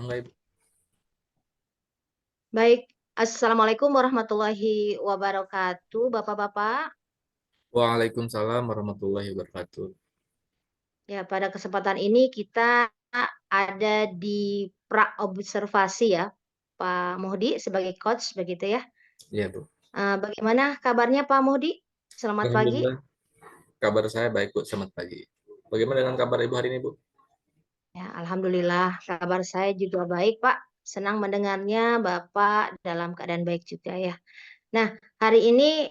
Enggak, Ibu. Baik, Assalamualaikum warahmatullahi wabarakatuh, Bapak-Bapak. Waalaikumsalam warahmatullahi wabarakatuh. Ya, pada kesempatan ini kita ada di pra observasi ya, Pak Muhdi sebagai coach begitu ya. Iya, Bu. Bagaimana kabarnya Pak Muhdi? Selamat pagi. Alhamdulillah, kabar saya baik, Bu. Selamat pagi. Bagaimana dengan kabar Ibu hari ini, Bu? Ya, Alhamdulillah kabar saya juga baik, Pak. Senang mendengarnya Bapak dalam keadaan baik juga ya. Nah, hari ini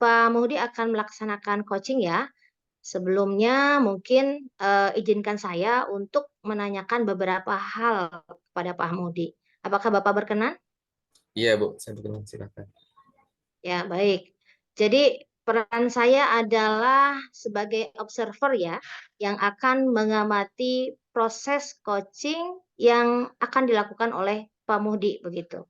Pak Muhdi akan melaksanakan coaching ya. Sebelumnya mungkin izinkan saya untuk menanyakan beberapa hal kepada Pak Mudi. Apakah Bapak berkenan? Iya, Bu. Saya berkenan, silakan. Ya, baik. Jadi peran saya adalah sebagai observer ya, yang akan mengamati proses coaching yang akan dilakukan oleh Pak Mudi begitu.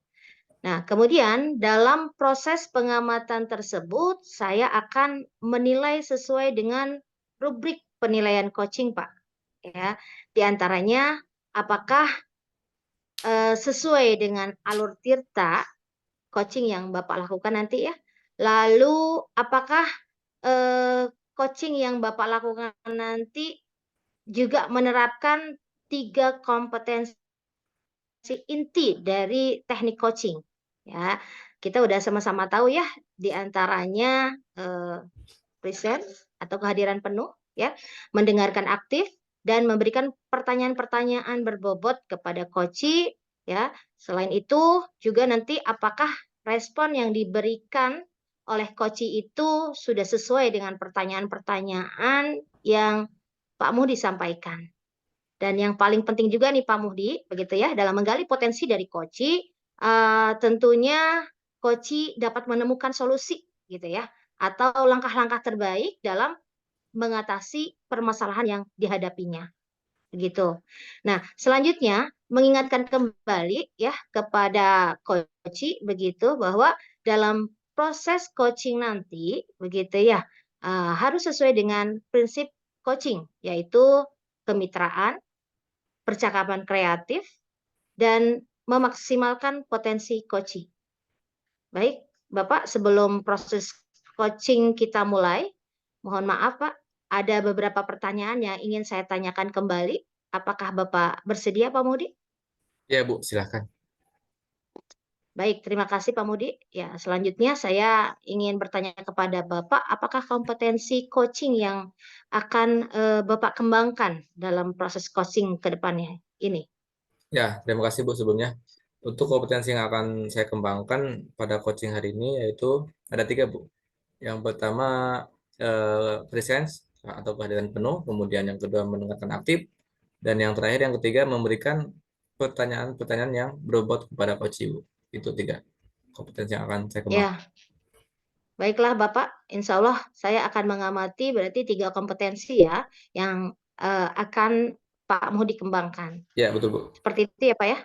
Nah, kemudian dalam proses pengamatan tersebut, saya akan menilai sesuai dengan rubrik penilaian coaching, Pak. Ya, di antaranya apakah sesuai dengan alur tirta coaching yang Bapak lakukan nanti ya. Lalu apakah coaching yang Bapak lakukan nanti juga menerapkan tiga kompetensi inti dari teknik coaching. Ya, kita udah sama-sama tahu ya, di antaranya presence atau kehadiran penuh, ya, mendengarkan aktif dan memberikan pertanyaan-pertanyaan berbobot kepada coach, ya. Selain itu juga nanti apakah respon yang diberikan oleh coach itu sudah sesuai dengan pertanyaan-pertanyaan yang Pak Muhdi sampaikan. Dan yang paling penting juga nih Pak Muhdi, begitu ya, dalam menggali potensi dari Koci, tentunya Koci dapat menemukan solusi gitu ya, atau langkah-langkah terbaik dalam mengatasi permasalahan yang dihadapinya. Begitu. Nah, selanjutnya mengingatkan kembali ya kepada Koci begitu bahwa dalam proses coaching nanti begitu ya, harus sesuai dengan prinsip coaching yaitu kemitraan, percakapan kreatif, dan memaksimalkan potensi coaching. Baik, Bapak, sebelum proses coaching kita mulai, mohon maaf Pak, ada beberapa pertanyaan yang ingin saya tanyakan kembali. Apakah Bapak bersedia, Pak Mudi? Iya, Bu. Silakan. Baik, terima kasih Pak Mudi. Ya, selanjutnya saya ingin bertanya kepada Bapak, apakah kompetensi coaching yang akan Bapak kembangkan dalam proses coaching ke depannya ini? Ya, terima kasih, Bu, sebelumnya. Untuk kompetensi yang akan saya kembangkan pada coaching hari ini yaitu ada tiga, Bu. Yang pertama, presence atau kehadiran penuh. Kemudian yang kedua, mendengarkan aktif. Dan yang terakhir, yang ketiga, memberikan pertanyaan-pertanyaan yang berbobot kepada coach, Bu. Itu tiga kompetensi yang akan saya kembangkan. Ya, baiklah Bapak, insya Allah saya akan mengamati berarti tiga kompetensi ya yang akan Pak mau dikembangkan. Ya, betul, Bu. Seperti itu ya Pak ya?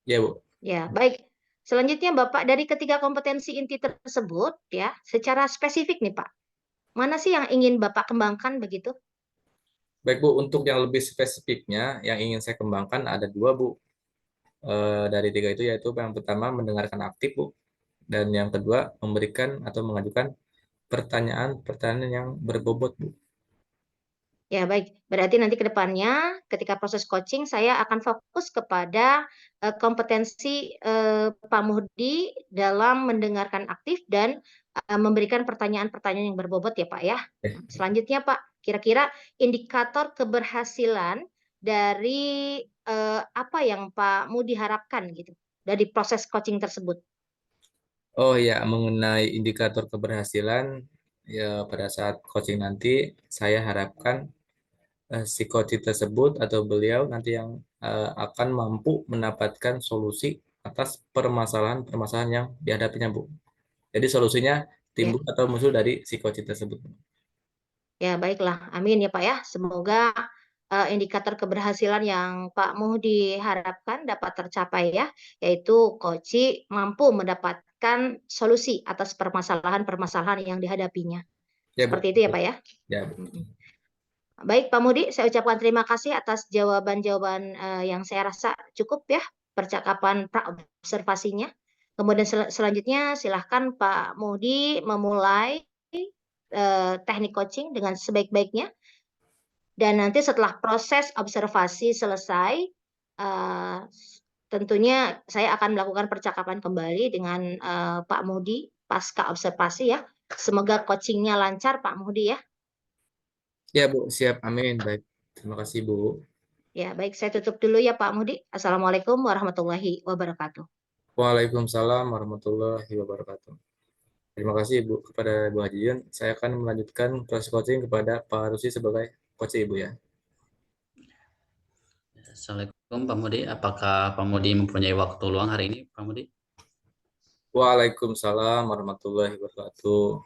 Ya, Bu. Ya, baik. Selanjutnya Bapak dari ketiga kompetensi inti tersebut ya, secara spesifik nih Pak, mana sih yang ingin Bapak kembangkan begitu? Baik, Bu. Untuk yang lebih spesifiknya, yang ingin saya kembangkan ada dua, Bu. Dari tiga itu yaitu yang pertama mendengarkan aktif, Bu. Dan yang kedua memberikan atau mengajukan pertanyaan-pertanyaan yang berbobot, Bu. Ya, baik. Berarti nanti ke depannya ketika proses coaching saya akan fokus kepada kompetensi Pak Muhdi dalam mendengarkan aktif dan memberikan pertanyaan-pertanyaan yang berbobot ya, Pak ya. Eh, Nah, selanjutnya, Pak, kira-kira indikator keberhasilan dari apa yang Pak Muhdi harapkan gitu dari proses coaching tersebut. Oh ya, mengenai indikator keberhasilan ya pada saat coaching nanti saya harapkan si coach tersebut atau beliau nanti yang akan mampu mendapatkan solusi atas permasalahan-permasalahan yang dihadapinya, Bu. Jadi solusinya Ya. timbul atau muncul dari si coach tersebut. Ya, baiklah. Amin ya, Pak ya. Semoga indikator keberhasilan yang Pak Muhdi harapkan dapat tercapai ya, yaitu Koci mampu mendapatkan solusi atas permasalahan-permasalahan yang dihadapinya. Ya, Bu. Seperti itu ya, Pak ya. Ya, Bu. Mm-mm. Baik, Pak Mudi, saya ucapkan terima kasih atas jawaban-jawaban yang saya rasa cukup ya percakapan pra observasinya. Kemudian selanjutnya silahkan Pak Mudi memulai teknik coaching dengan sebaik-baiknya. Dan nanti setelah proses observasi selesai, eh, tentunya saya akan melakukan percakapan kembali dengan Pak Mudi pasca observasi ya. Semoga coachingnya lancar, Pak Mudi ya. Ya, Bu, siap. Amin. Baik. Terima kasih, Bu. Ya, baik, saya tutup dulu ya Pak Mudi. Assalamualaikum warahmatullahi wabarakatuh. Waalaikumsalam warahmatullahi wabarakatuh. Terima kasih, Bu, kepada Bu Haji Yun. Saya akan melanjutkan proses coaching kepada Pak Rusi sebagai coach Ibu ya. Assalamualaikum Pak Mudi, apakah Pak Mudi mempunyai waktu luang hari ini, Pak Mudi? Waalaikumsalam warahmatullahi wabarakatuh.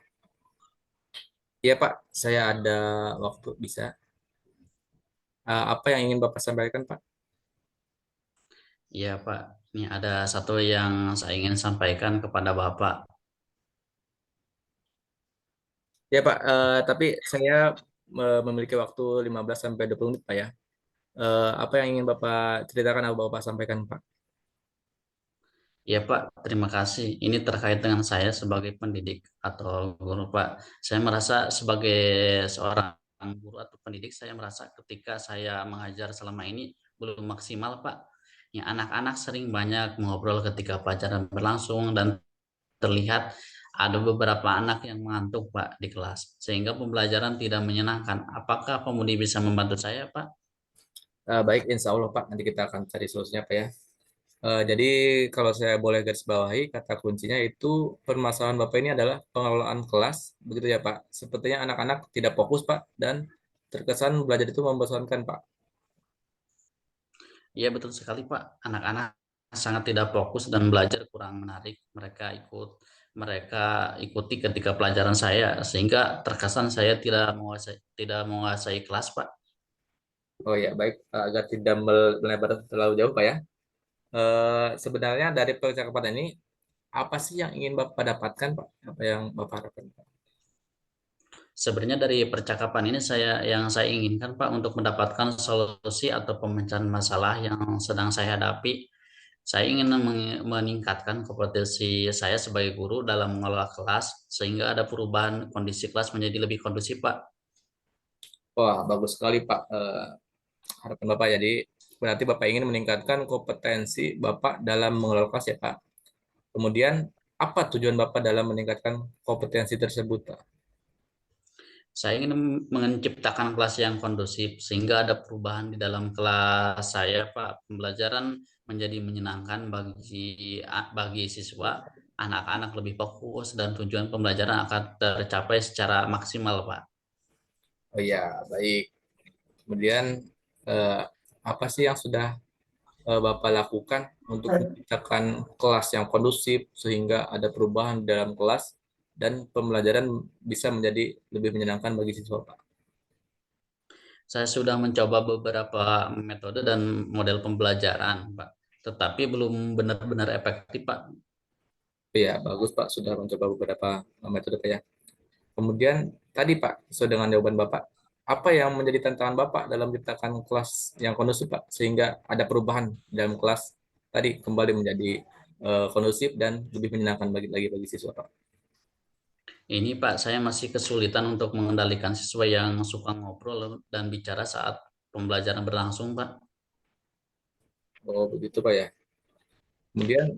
Iya, Pak. Saya ada waktu bisa. Apa yang ingin Bapak sampaikan, Pak? Iya Pak, ini ada satu yang saya ingin sampaikan kepada Bapak. Ya, Pak. Tapi saya memiliki waktu 15 sampai 20 menit, Pak ya. Apa yang ingin Bapak ceritakan atau Bapak sampaikan, Pak? Iya Pak, terima kasih. Ini terkait dengan saya sebagai pendidik atau guru Pak. Saya merasa sebagai seorang guru atau pendidik, saya merasa ketika saya mengajar selama ini belum maksimal Pak. Ya, anak-anak sering banyak mengobrol ketika pelajaran berlangsung dan terlihat ada beberapa anak yang mengantuk Pak di kelas, sehingga pembelajaran tidak menyenangkan. Apakah pemudi bisa membantu saya Pak? Baik, insya Allah, Pak. Nanti kita akan cari solusinya, Pak ya. Jadi kalau saya boleh garis bawahi, kata kuncinya itu permasalahan Bapak ini adalah pengelolaan kelas, begitu ya Pak. Sepertinya anak-anak tidak fokus Pak, dan terkesan belajar itu membosankan Pak. Iya betul sekali Pak. Anak-anak sangat tidak fokus dan belajar kurang menarik. Mereka ikuti ketika pelajaran saya sehingga terkesan saya tidak menguasai kelas Pak. Oh ya, baik. Agar tidak melebar terlalu jauh Pak ya. Sebenarnya dari percakapan ini, apa sih yang ingin Bapak dapatkan Pak? Apa yang Bapak harapkan Pak? Sebenarnya dari percakapan ini saya inginkan Pak untuk mendapatkan solusi atau pemecahan masalah yang sedang saya hadapi. Saya ingin meningkatkan kompetensi saya sebagai guru dalam mengelola kelas sehingga ada perubahan kondisi kelas menjadi lebih kondusif Pak. Wah, bagus sekali Pak. Harapan Bapak. Jadi berarti Bapak ingin meningkatkan kompetensi Bapak dalam mengelola kelas ya Pak. Kemudian, apa tujuan Bapak dalam meningkatkan kompetensi tersebut, Pak? Saya ingin menciptakan kelas yang kondusif sehingga ada perubahan di dalam kelas saya, Pak. Pembelajaran menjadi menyenangkan bagi siswa, anak-anak lebih fokus dan tujuan pembelajaran akan tercapai secara maksimal, Pak. Oh ya, baik. Kemudian, eh, apa sih yang sudah Bapak lakukan untuk menciptakan kelas yang kondusif sehingga ada perubahan di dalam kelas dan pembelajaran bisa menjadi lebih menyenangkan bagi siswa, Pak? Saya sudah mencoba beberapa metode dan model pembelajaran, Pak. Tetapi belum benar-benar efektif, Pak. Ya, bagus, Pak. Sudah mencoba beberapa metode, Pak ya. Kemudian, tadi, Pak, sesuai dengan jawaban Bapak, apa yang menjadi tantangan Bapak dalam menciptakan kelas yang kondusif, Pak, sehingga ada perubahan dalam kelas tadi kembali menjadi kondusif dan lebih menyenangkan bagi siswa, Pak? Ini Pak, saya masih kesulitan untuk mengendalikan siswa yang suka ngobrol dan bicara saat pembelajaran berlangsung, Pak. Oh, begitu, Pak ya. Kemudian,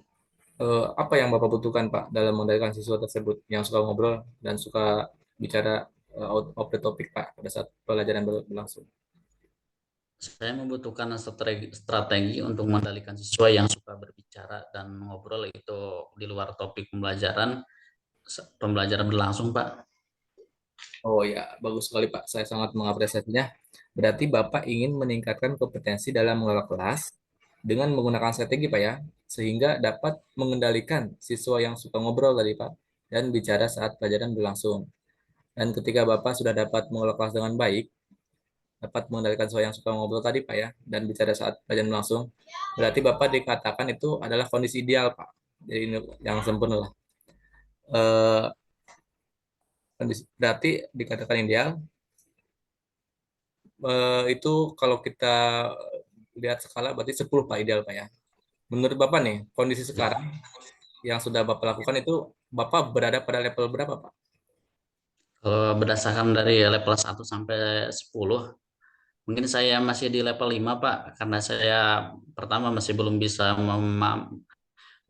apa yang Bapak butuhkan, Pak, dalam mengendalikan siswa tersebut yang suka ngobrol dan suka bicara out of the topic, Pak, pada saat pelajaran berlangsung? Saya membutuhkan strategi untuk mengendalikan siswa yang suka berbicara dan ngobrol itu di luar topik pembelajaran berlangsung, Pak. Oh ya, bagus sekali Pak. Saya sangat mengapresiasinya. Berarti Bapak ingin meningkatkan kompetensi dalam mengelola kelas dengan menggunakan strategi Pak ya, sehingga dapat mengendalikan siswa yang suka ngobrol tadi Pak dan bicara saat pelajaran berlangsung. Dan ketika Bapak sudah dapat mengelola kelas dengan baik, dapat mengendalikan siswa yang suka ngobrol tadi Pak ya, dan bicara saat pelajaran berlangsung, berarti Bapak dikatakan itu adalah kondisi ideal Pak. Jadi ini yang sempurna lah. Berarti dikatakan ideal Itu kalau kita lihat skala berarti 10 Pak ideal Pak ya. Menurut Bapak nih, kondisi Ya. sekarang yang sudah Bapak lakukan itu Bapak berada pada level berapa Pak? Kalau berdasarkan dari level 1 sampai 10, mungkin saya masih di level 5 Pak, karena saya pertama masih belum bisa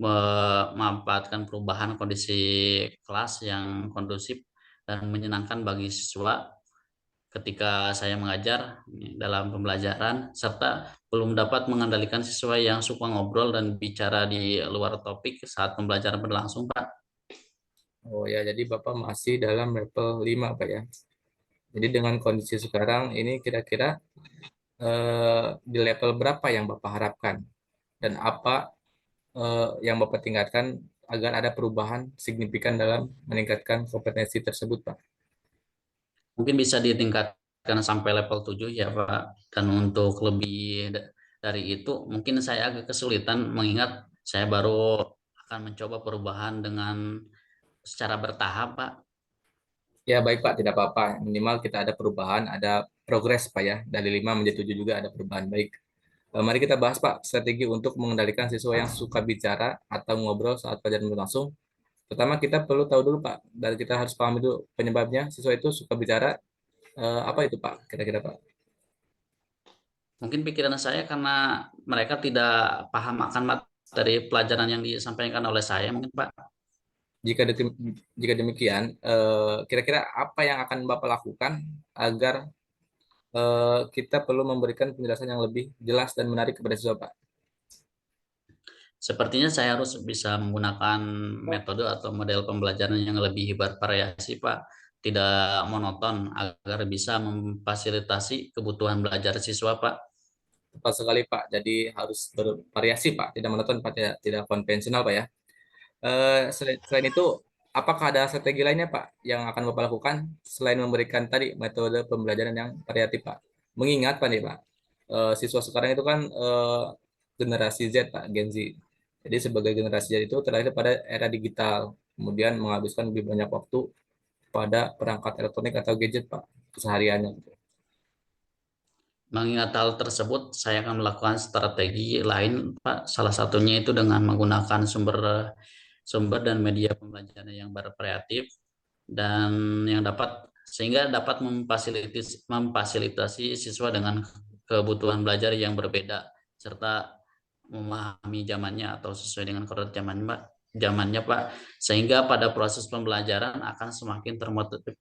memanfaatkan perubahan kondisi kelas yang kondusif dan menyenangkan bagi siswa ketika saya mengajar dalam pembelajaran, serta belum dapat mengendalikan siswa yang suka ngobrol dan bicara di luar topik saat pembelajaran berlangsung, Pak. Oh ya, jadi Bapak masih dalam level 5 Pak ya. Jadi dengan kondisi sekarang ini kira-kira di level berapa yang Bapak harapkan? Dan apa yang Bapak tingkatkan agar ada perubahan signifikan dalam meningkatkan kompetensi tersebut, Pak? Mungkin bisa ditingkatkan sampai level 7 ya, Pak. Dan untuk lebih dari itu, mungkin saya agak kesulitan mengingat saya baru akan mencoba perubahan dengan secara bertahap, Pak. Ya, baik Pak, tidak apa-apa. Minimal kita ada perubahan, ada progres Pak ya. Dari 5 menjadi 7 juga ada perubahan. Baik. Mari kita bahas Pak, strategi untuk mengendalikan siswa yang suka bicara atau ngobrol saat pelajaran berlangsung. Pertama kita perlu tahu dulu Pak, dan kita harus paham dulu penyebabnya siswa itu suka bicara, apa itu Pak, kira-kira Pak? Mungkin pikiran saya karena mereka tidak paham akan materi pelajaran yang disampaikan oleh saya, mungkin, Pak. Jika jika demikian, kira-kira apa yang akan Bapak lakukan agar kita perlu memberikan penjelasan yang lebih jelas dan menarik kepada siswa, Pak? Sepertinya saya harus bisa menggunakan metode atau model pembelajaran yang lebih bervariasi, Pak. Tidak monoton agar bisa memfasilitasi kebutuhan belajar siswa, Pak. Tepat sekali, Pak. Jadi harus bervariasi, Pak. Tidak monoton, Pak. Tidak konvensional, Pak ya. Selain itu, apakah ada strategi lainnya, Pak, yang akan Bapak lakukan selain memberikan tadi metode pembelajaran yang variatif, Pak? Mengingat, Pak, nih, Pak, siswa sekarang itu kan generasi Z, Pak, Gen Z. Jadi sebagai generasi Z itu terlahir pada era digital, kemudian menghabiskan lebih banyak waktu pada perangkat elektronik atau gadget, Pak, kesehariannya. Mengingat hal tersebut, saya akan melakukan strategi lain, Pak. Salah satunya itu dengan menggunakan sumber sumber dan media pembelajaran yang bervariatif dan yang dapat sehingga dapat memfasilitasi siswa dengan kebutuhan belajar yang berbeda serta memahami zamannya atau sesuai dengan kodrat zamannya, Pak, sehingga pada proses pembelajaran akan semakin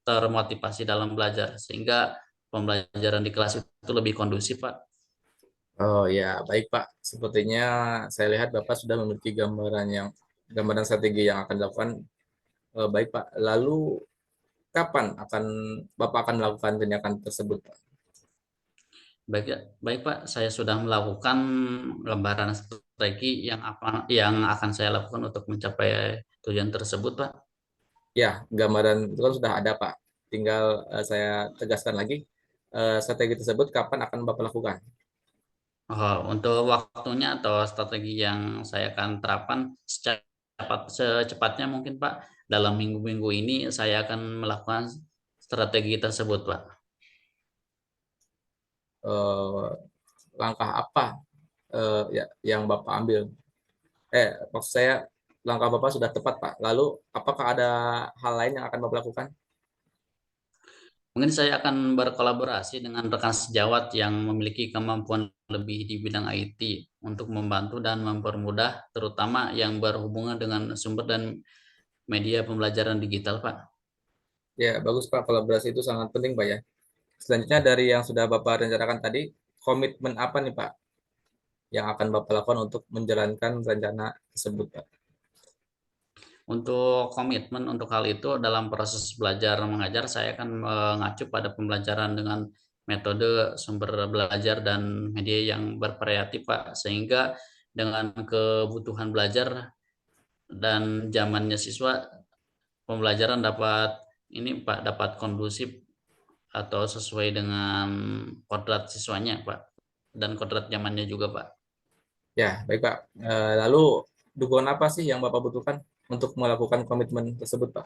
termotivasi dalam belajar sehingga pembelajaran di kelas itu lebih kondusif, Pak. Oh ya, baik Pak. Sepertinya saya lihat Bapak sudah memiliki gambaran strategi yang akan dilakukan. Baik Pak. Lalu kapan Bapak akan melakukan tindakan tersebut, Pak? Baik, baik Pak, saya sudah melakukan lembaran strategi yang akan saya lakukan untuk mencapai tujuan tersebut, Pak. Ya, gambaran itu kan sudah ada Pak. Tinggal saya tegaskan lagi, strategi tersebut kapan akan Bapak lakukan? Untuk waktunya atau strategi yang saya akan terapkan secepatnya mungkin, Pak. Dalam minggu-minggu ini saya akan melakukan strategi tersebut, Pak. Eh, Langkah apa ya, yang Bapak ambil? Maksud saya langkah Bapak sudah tepat Pak. Lalu apakah ada hal lain yang akan Bapak lakukan? Mungkin saya akan berkolaborasi dengan rekan sejawat yang memiliki kemampuan lebih di bidang IT untuk membantu dan mempermudah, terutama yang berhubungan dengan sumber dan media pembelajaran digital, Pak. Ya, bagus Pak. Kolaborasi itu sangat penting Pak ya. Selanjutnya dari yang sudah Bapak rencanakan tadi, komitmen apa nih Pak yang akan Bapak lakukan untuk menjalankan rencana tersebut Pak? Untuk komitmen untuk hal itu dalam proses belajar mengajar, saya akan mengacu pada pembelajaran dengan metode sumber belajar dan media yang bervariatif, Pak, sehingga dengan kebutuhan belajar dan zamannya siswa, pembelajaran dapat kondusif atau sesuai dengan kodrat siswanya, Pak, dan kodrat zamannya juga, Pak. Ya, baik Pak. Lalu dukungan apa sih yang Bapak butuhkan untuk melakukan komitmen tersebut Pak?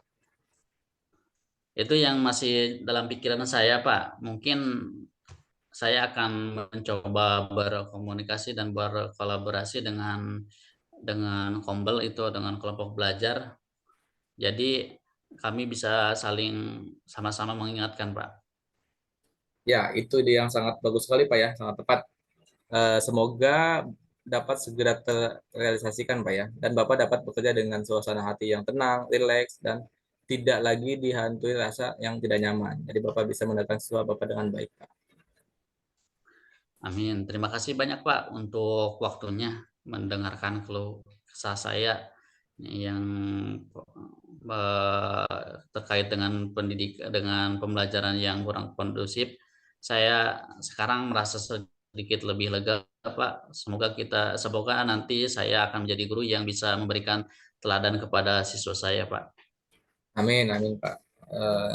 Itu yang masih dalam pikiran saya, Pak. Mungkin saya akan mencoba berkomunikasi dan berkolaborasi dengan Kombel itu, dengan kelompok belajar. Jadi kami bisa saling sama-sama mengingatkan, Pak. Ya, itu dia yang sangat bagus sekali Pak ya, sangat tepat. Semoga dapat segera terrealisasikan Pak ya, dan Bapak dapat bekerja dengan suasana hati yang tenang, rileks, dan tidak lagi dihantui rasa yang tidak nyaman. Jadi Bapak bisa mendatangkan siswa Bapak dengan baik Pak. Amin. Terima kasih banyak Pak untuk waktunya mendengarkan keluh kesah saya yang terkait dengan pembelajaran yang kurang kondusif. Saya sekarang merasa sedikit lebih lega Pak. Semoga nanti saya akan menjadi guru yang bisa memberikan teladan kepada siswa saya Pak. Amin, amin Pak.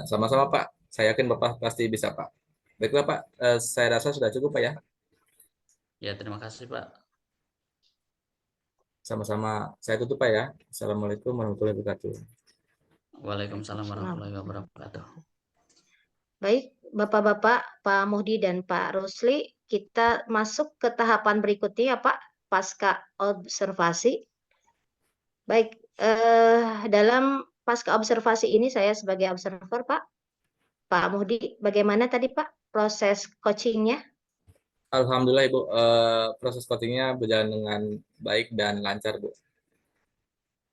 Sama-sama Pak. Saya yakin Bapak pasti bisa Pak. Baiklah Pak, saya rasa sudah cukup Pak ya. Ya, terima kasih Pak. Sama-sama. Saya tutup Pak ya. Assalamualaikum warahmatullahi wabarakatuh. Waalaikumsalam warahmatullahi wabarakatuh. Baik, Bapak-Bapak, Pak Muhdi dan Pak Rusli, kita masuk ke tahapan berikutnya ya Pak, pasca observasi. Baik, dalam pasca observasi ini saya sebagai observer Pak. Pak Muhdi, bagaimana tadi Pak proses coachingnya? Alhamdulillah Ibu, proses coachingnya berjalan dengan baik dan lancar Bu.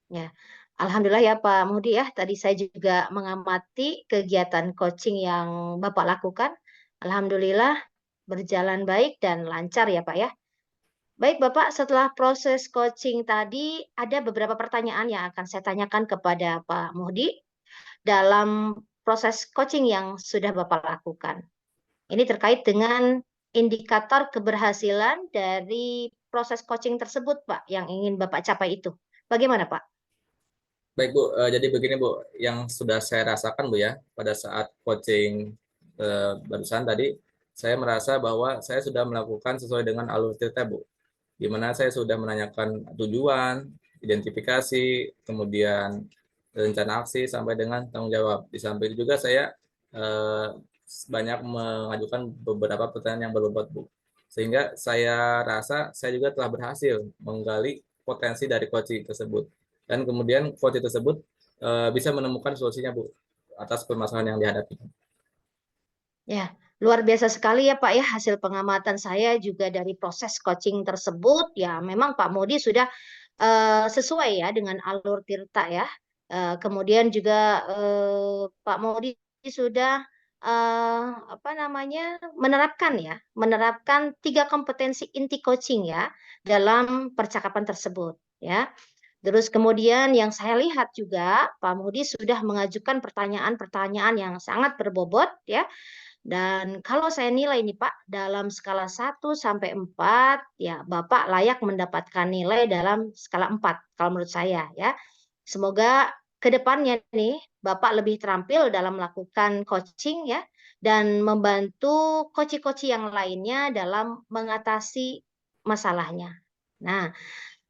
Ya, Alhamdulillah ya Pak Muhdi ya. Tadi saya juga mengamati kegiatan coaching yang Bapak lakukan. Alhamdulillah berjalan baik dan lancar ya Pak ya. Baik Bapak, setelah proses coaching tadi ada beberapa pertanyaan yang akan saya tanyakan kepada Pak Muhdi dalam proses coaching yang sudah Bapak lakukan. Ini terkait dengan indikator keberhasilan dari proses coaching tersebut Pak yang ingin Bapak capai itu. Bagaimana Pak? Baik Bu, jadi begini Bu, yang sudah saya rasakan Bu ya, pada saat coaching barusan tadi, saya merasa bahwa saya sudah melakukan sesuai dengan alur cerita Bu, di mana saya sudah menanyakan tujuan, identifikasi, kemudian rencana aksi, sampai dengan tanggung jawab. Di samping itu juga saya eh, banyak mengajukan beberapa pertanyaan yang berbobot Bu, sehingga saya rasa saya juga telah berhasil menggali potensi dari coaching tersebut. Dan kemudian coach tersebut bisa menemukan solusinya Bu atas permasalahan yang dihadapi. Ya, luar biasa sekali ya Pak ya hasil pengamatan saya juga dari proses coaching tersebut. Ya, memang Pak Modi sudah sesuai ya dengan alur Tirta ya. Kemudian juga Pak Modi sudah apa namanya menerapkan 3 kompetensi inti coaching ya dalam percakapan tersebut ya. Terus kemudian yang saya lihat juga Pak Modi sudah mengajukan pertanyaan-pertanyaan yang sangat berbobot ya. Dan kalau saya nilai nih Pak, dalam skala 1 sampai 4, ya Bapak layak mendapatkan nilai dalam skala 4, kalau menurut saya ya. Semoga ke depannya nih, Bapak lebih terampil dalam melakukan coaching ya, dan membantu coach-coach yang lainnya dalam mengatasi masalahnya. Nah,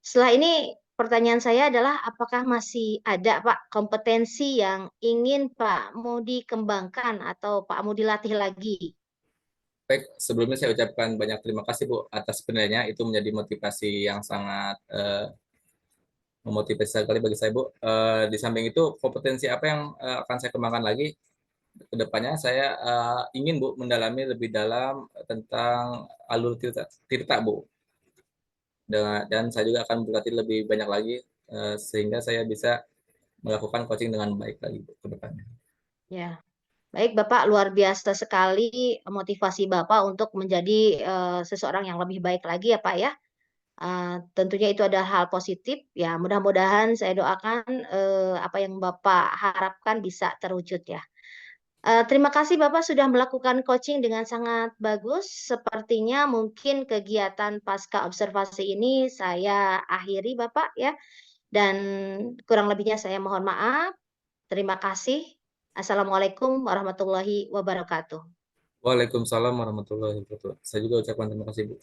setelah ini pertanyaan saya adalah apakah masih ada Pak kompetensi yang ingin Pak mau dikembangkan atau Pak mau dilatih lagi? Baik, sebelumnya saya ucapkan banyak terima kasih Bu atas penilaiannya, itu menjadi motivasi yang sangat memotivasi sekali bagi saya Bu. Di samping itu kompetensi apa yang akan saya kembangkan lagi ke depannya, saya ingin Bu mendalami lebih dalam tentang alur tirta Bu. Dan saya juga akan berlatih lebih banyak lagi sehingga saya bisa melakukan coaching dengan baik lagi Bu, ke depannya. Ya, baik Bapak, luar biasa sekali motivasi Bapak untuk menjadi seseorang yang lebih baik lagi ya Pak ya. Tentunya itu adalah hal positif ya. Mudah-mudahan saya doakan apa yang Bapak harapkan bisa terwujud ya. Terima kasih Bapak sudah melakukan coaching dengan sangat bagus. Sepertinya mungkin kegiatan pasca observasi ini saya akhiri Bapak ya. Dan kurang lebihnya saya mohon maaf. Terima kasih. Assalamualaikum warahmatullahi wabarakatuh. Waalaikumsalam warahmatullahi wabarakatuh. Saya juga ucapkan terima kasih Bu.